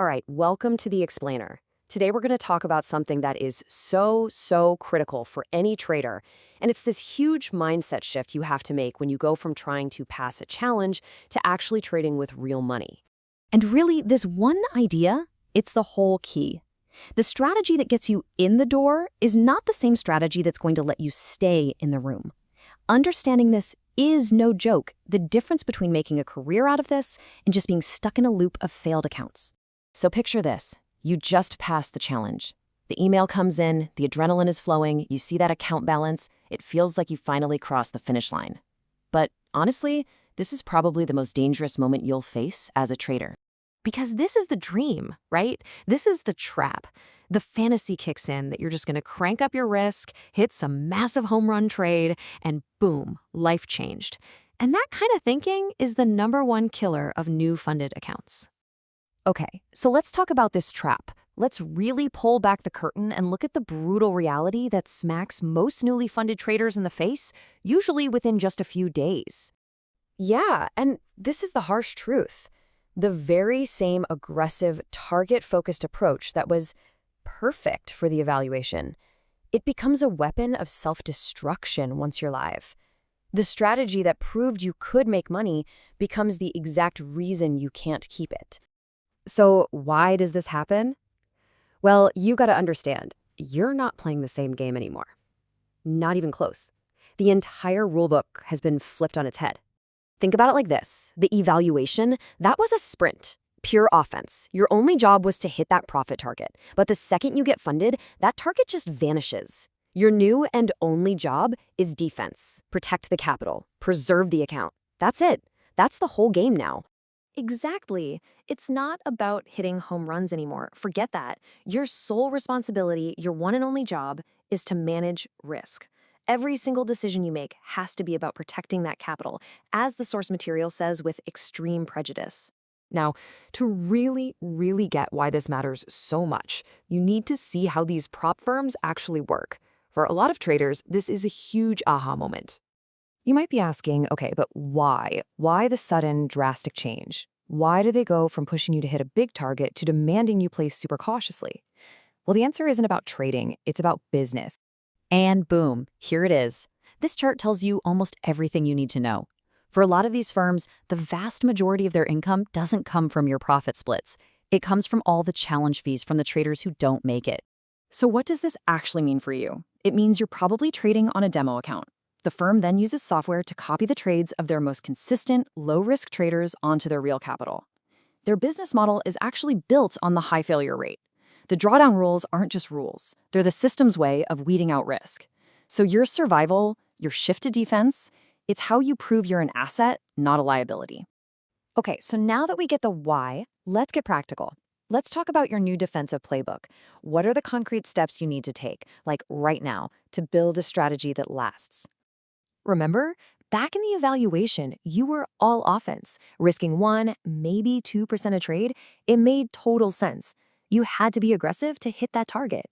All right, welcome to the Explainer. Today we're going to talk about something that is so critical for any trader, and it's this huge mindset shift you have to make when you go from trying to pass a challenge to actually trading with real money. And really, this one idea, it's the whole key. The strategy that gets you in the door is not the same strategy that's going to let you stay in the room. Understanding this is no joke, the difference between making a career out of this and just being stuck in a loop of failed accounts. So picture this. You just passed the challenge. The email comes in, the adrenaline is flowing, you see that account balance, it feels like you finally crossed the finish line. But honestly, this is probably the most dangerous moment you'll face as a trader. Because this is the dream, right? This is the trap. The fantasy kicks in that you're just going to crank up your risk, hit some massive home run trade, and boom, life changed. And that kind of thinking is the #1 killer of new funded accounts. Okay, so let's talk about this trap. Let's really pull back the curtain and look at the brutal reality that smacks most newly funded traders in the face, usually within just a few days. Yeah, and this is the harsh truth. The very same aggressive, target-focused approach that was perfect for the evaluation, it becomes a weapon of self-destruction once you're live. The strategy that proved you could make money becomes the exact reason you can't keep it. So why does this happen? Well, you got to understand, you're not playing the same game anymore. Not even close. The entire rulebook has been flipped on its head. Think about it like this. The evaluation, that was a sprint, pure offense. Your only job was to hit that profit target. But the second you get funded, that target just vanishes. Your new and only job is defense. Protect the capital. Preserve the account. That's it. That's the whole game now. Exactly. It's not about hitting home runs anymore. Forget that. Your sole responsibility, your one and only job, is to manage risk. Every single decision you make has to be about protecting that capital, as the source material says, with extreme prejudice. Now, to really get why this matters so much, you need to see how these prop firms actually work. For a lot of traders, this is a huge aha moment. You might be asking, okay, but why? Why the sudden drastic change? Why do they go from pushing you to hit a big target to demanding you play super cautiously? Well, the answer isn't about trading, it's about business. And boom, here it is. This chart tells you almost everything you need to know. For a lot of these firms, the vast majority of their income doesn't come from your profit splits. It comes from all the challenge fees from the traders who don't make it. So what does this actually mean for you? It means you're probably trading on a demo account. The firm then uses software to copy the trades of their most consistent, low-risk traders onto their real capital. Their business model is actually built on the high failure rate. The drawdown rules aren't just rules. They're the system's way of weeding out risk. So your survival, your shift to defense, it's how you prove you're an asset, not a liability. Okay, so now that we get the why, let's get practical. Let's talk about your new defensive playbook. What are the concrete steps you need to take, like right now, to build a strategy that lasts? Remember, back in the evaluation, you were all offense, risking 1, maybe 2% a trade. It made total sense. You had to be aggressive to hit that target.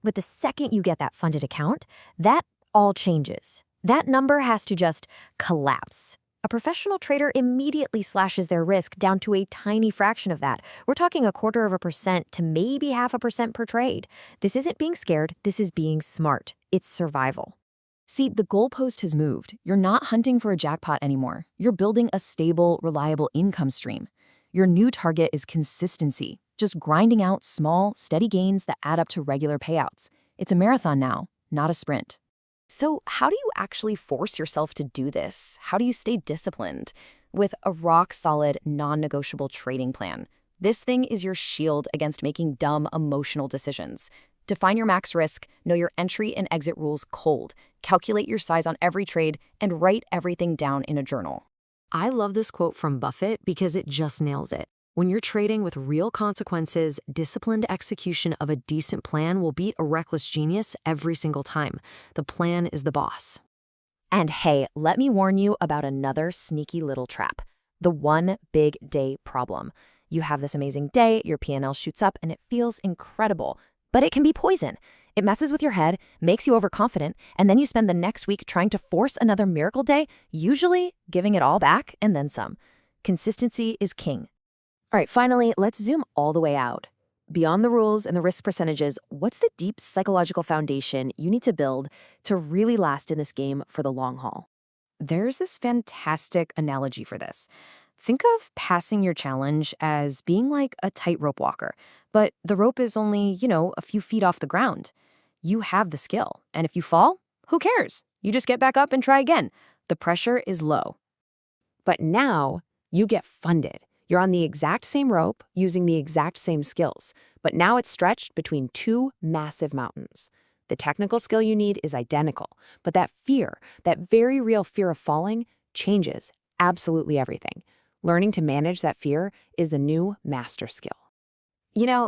But the second you get that funded account, that all changes. That number has to just collapse. A professional trader immediately slashes their risk down to a tiny fraction of that. We're talking 0.25% to maybe 0.5% per trade. This isn't being scared, this is being smart. It's survival. See, the goalpost has moved. You're not hunting for a jackpot anymore. You're building a stable, reliable income stream. Your new target is consistency, just grinding out small, steady gains that add up to regular payouts. It's a marathon now, not a sprint. So how do you actually force yourself to do this? How do you stay disciplined? With a rock-solid, non-negotiable trading plan. This thing is your shield against making dumb, emotional decisions. Define your max risk, know your entry and exit rules cold, calculate your size on every trade, and write everything down in a journal. I love this quote from Buffett because it just nails it. When you're trading with real consequences, disciplined execution of a decent plan will beat a reckless genius every single time. The plan is the boss. And hey, let me warn you about another sneaky little trap. The one big day problem. You have this amazing day, your P&L shoots up, and it feels incredible. But it can be poison. It messes with your head, makes you overconfident, and then you spend the next week trying to force another miracle day, usually giving it all back and then some. Consistency is king. All right, finally, let's zoom all the way out. Beyond the rules and the risk percentages, what's the deep psychological foundation you need to build to really last in this game for the long haul? There's this fantastic analogy for this. Think of passing your challenge as being like a tightrope walker, but the rope is only, a few feet off the ground. You have the skill, and if you fall, who cares? You just get back up and try again. The pressure is low. But now you get funded. You're on the exact same rope using the exact same skills, but now it's stretched between two massive mountains. The technical skill you need is identical, but that fear, that very real fear of falling, changes absolutely everything. Learning to manage that fear is the new master skill.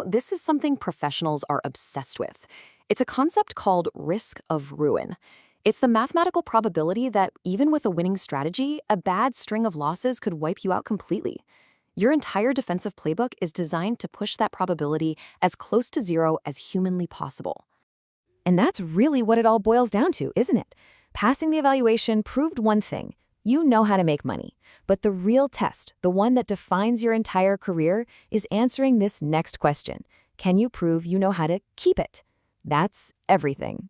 This is something professionals are obsessed with. It's a concept called risk of ruin. It's the mathematical probability that even with a winning strategy, a bad string of losses could wipe you out completely. Your entire defensive playbook is designed to push that probability as close to zero as humanly possible. And that's really what it all boils down to, isn't it? Passing the evaluation proved one thing. You know how to make money. But the real test, the one that defines your entire career, is answering this next question. Can you prove you know how to keep it? That's everything.